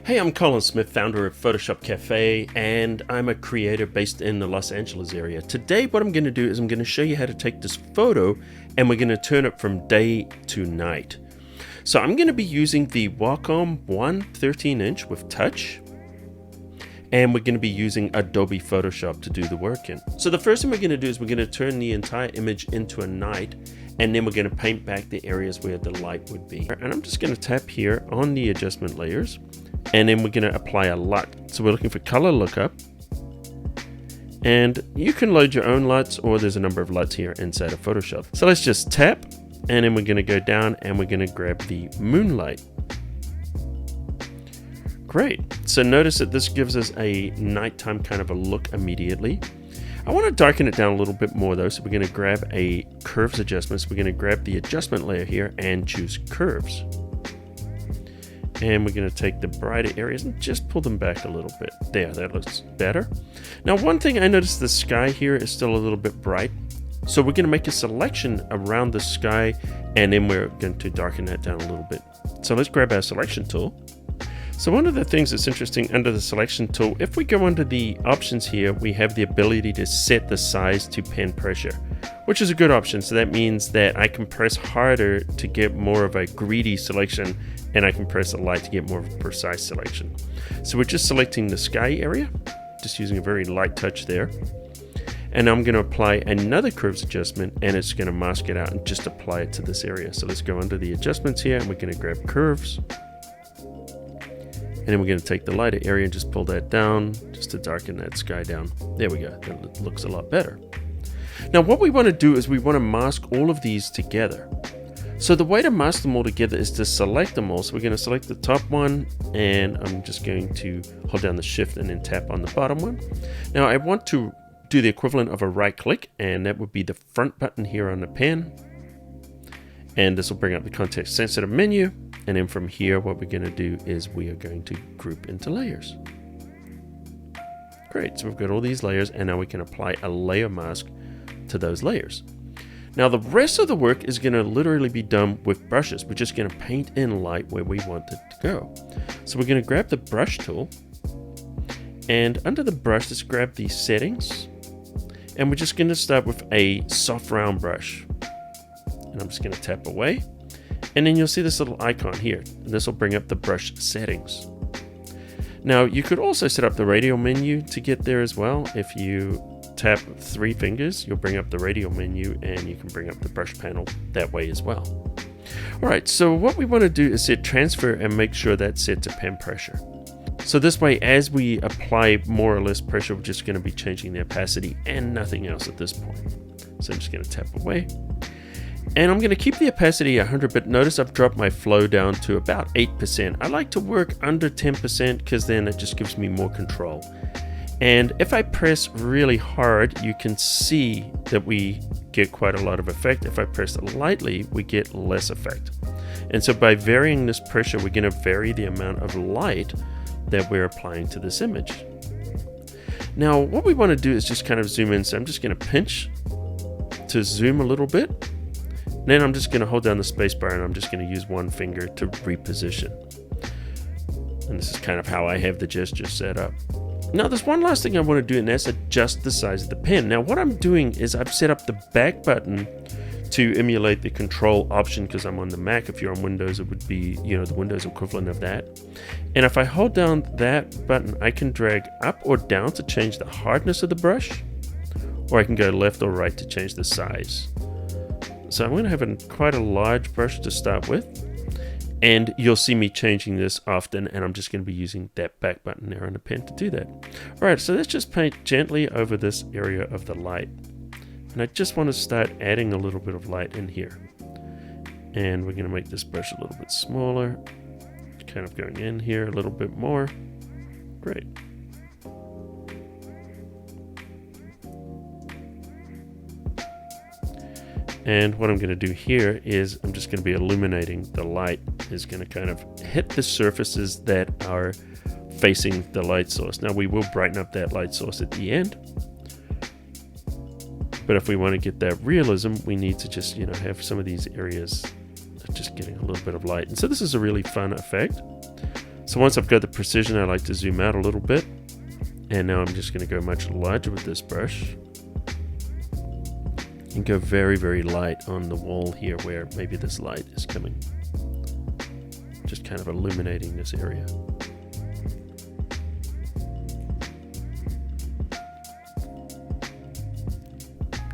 Hey, I'm Colin Smith, founder of Photoshop Cafe, and I'm a creator based in the Los Angeles area. Today, what I'm going to do is I'm going to show you how to take this photo and we're going to turn it from day to night. So I'm going to be using the Wacom One 13-inch with touch, and we're going to be using Adobe Photoshop to do the work in. So the first thing we're going to do is we're going to turn the entire image into a night, and then we're going to paint back the areas where the light would be. And I'm just going to tap here on the adjustment layers, and then we're going to apply a LUT. So we're looking for color lookup, and you can load your own LUTs, or there's a number of LUTs here inside of Photoshop. So let's just tap, and then we're going to go down and we're going to grab the moonlight. Great. So notice that this gives us a nighttime kind of a look immediately. I want to darken it down a little bit more though, so we're going to grab a curves adjustment. So we're going to grab the adjustment layer here and choose curves. And we're going to take the brighter areas and just pull them back a little bit. There, that looks better. Now, one thing I noticed, the sky here is still a little bit bright. So we're going to make a selection around the sky, and then we're going to darken that down a little bit. So let's grab our selection tool. So one of the things that's interesting under the selection tool, if we go under the options here, we have the ability to set the size to pen pressure, which is a good option. So that means that I can press harder to get more of a greedy selection, and I can press a light to get more of a precise selection. So we're just selecting the sky area, just using a very light touch there. And I'm going to apply another curves adjustment, and it's going to mask it out and just apply it to this area. So let's go under the adjustments here, and we're going to grab curves. And then we're going to take the lighter area and just pull that down just to darken that sky down. There we go. That looks a lot better. Now what we want to do is we want to mask all of these together. So the way to mask them all together is to select them all. So we're going to select the top one, and I'm just going to hold down the shift and then tap on the bottom one. Now I want to do the equivalent of a right click, and that would be the front button here on the pen. And this will bring up the context sensitive menu. And then from here, what we're going to do is we are going to group into layers. Great, so we've got all these layers, and now we can apply a layer mask to those layers. Now the rest of the work is going to literally be done with brushes. We're just going to paint in light where we want it to go. So we're going to grab the brush tool, and under the brush, let's grab the settings, and we're just going to start with a soft round brush. And I'm just going to tap away. And then you'll see this little icon here, and this will bring up the brush settings. Now you could also set up the radial menu to get there as well. If you tap 3 fingers, you'll bring up the radial menu, and you can bring up the brush panel that way as well. Alright, so what we want to do is set transfer and make sure that's set to pen pressure. So this way, as we apply more or less pressure, we're just going to be changing the opacity and nothing else at this point. So I'm just going to tap away. And I'm going to keep the opacity 100, but notice I've dropped my flow down to about 8%. I like to work under 10% because then it just gives me more control. And if I press really hard, you can see that we get quite a lot of effect. If I press lightly, we get less effect. And so by varying this pressure, we're going to vary the amount of light that we're applying to this image. Now, what we want to do is just kind of zoom in. So I'm just going to pinch to zoom a little bit. Then I'm just going to hold down the space bar, and I'm just going to use one finger to reposition. And this is kind of how I have the gesture set up. Now there's one last thing I want to do, and that's adjust the size of the pen. Now what I'm doing is I've set up the back button to emulate the control option because I'm on the Mac. If you're on Windows, it would be, the Windows equivalent of that. And if I hold down that button, I can drag up or down to change the hardness of the brush, or I can go left or right to change the size. So I'm going to have quite a large brush to start with, and you'll see me changing this often, and I'm just going to be using that back button there on the pen to do that. Alright, so let's just paint gently over this area of the light. And I just want to start adding a little bit of light in here. And we're going to make this brush a little bit smaller, kind of going in here a little bit more. Great. And what I'm going to do here is I'm just going to be illuminating the light is going to kind of hit the surfaces that are facing the light source. Now we will brighten up that light source at the end. But if we want to get that realism, we need to just, have some of these areas just getting a little bit of light. And so this is a really fun effect. So once I've got the precision, I like to zoom out a little bit. And now I'm just going to go much larger with this brush. And go very, very light on the wall here where maybe this light is coming. Just kind of illuminating this area.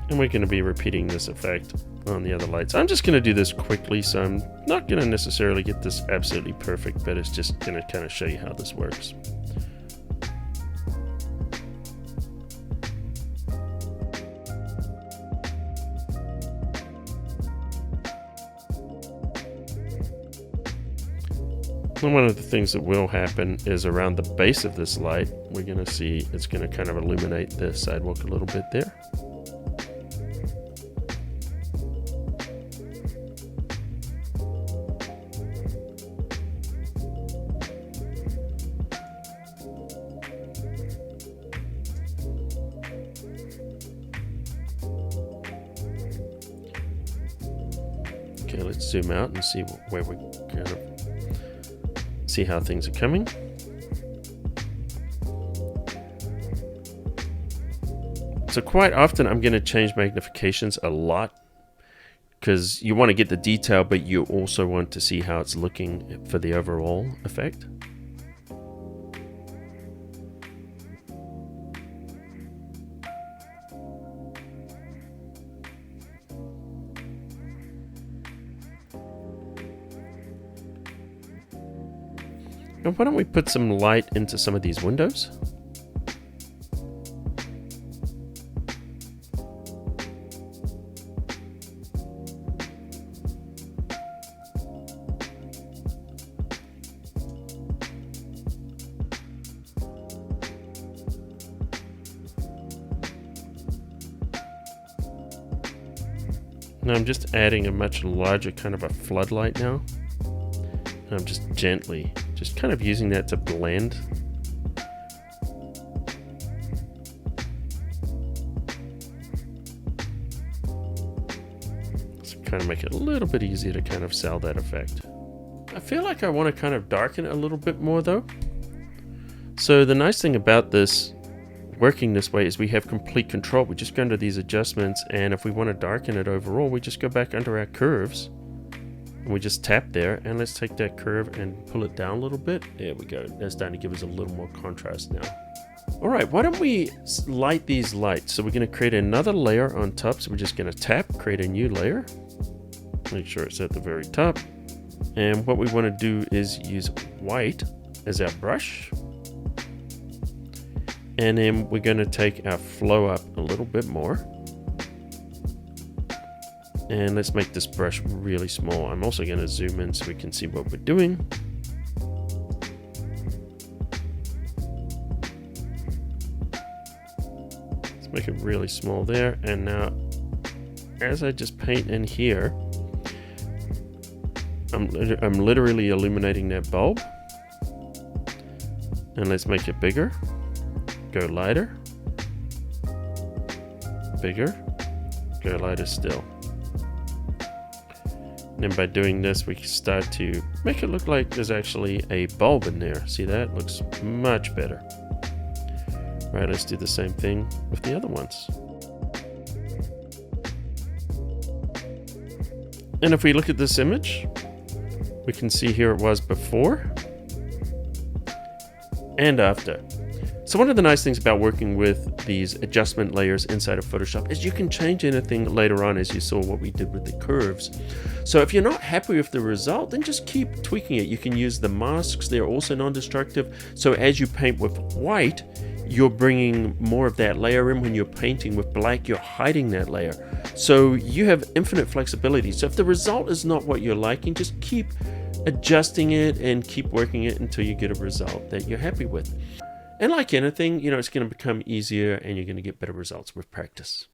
And we're going to be repeating this effect on the other lights. I'm just going to do this quickly, so I'm not going to necessarily get this absolutely perfect, but it's just going to kind of show you how this works. And one of the things that will happen is around the base of this light, we're going to see it's going to kind of illuminate the sidewalk a little bit there. Okay, let's zoom out and see where we're kind of see how things are coming. So quite often I'm going to change magnifications a lot because you want to get the detail, but you also want to see how it's looking for the overall effect. And why don't we put some light into some of these windows? Now I'm just adding a much larger kind of a floodlight now. And I'm just gently, just kind of using that to blend. So kind of make it a little bit easier to kind of sell that effect. I feel like I want to kind of darken it a little bit more though. So the nice thing about this working this way is we have complete control. We just go under these adjustments, and if we want to darken it overall, we just go back under our curves and we just tap there, and let's take that curve and pull it down a little bit. There we go. That's starting to give us a little more contrast now. All right, why don't we light these lights? So we're going to create another layer on top. So we're just going to tap, create a new layer. Make sure it's at the very top. And what we want to do is use white as our brush. And then we're going to take our flow up a little bit more. And let's make this brush really small. I'm also going to zoom in so we can see what we're doing. Let's make it really small there. And now, as I just paint in here, I'm literally illuminating that bulb. And let's make it bigger. Go lighter. Bigger. Go lighter still. And by doing this, we start to make it look like there's actually a bulb in there. See that? Looks much better. Right, let's do the same thing with the other ones. And if we look at this image, we can see here it was before and after. So one of the nice things about working with these adjustment layers inside of Photoshop is you can change anything later on, as you saw what we did with the curves. So if you're not happy with the result, then just keep tweaking it. You can use the masks, they're also non-destructive. So as you paint with white, you're bringing more of that layer in. When you're painting with black, you're hiding that layer. So you have infinite flexibility. So if the result is not what you're liking, just keep adjusting it and keep working it until you get a result that you're happy with. And like anything, it's going to become easier and you're going to get better results with practice.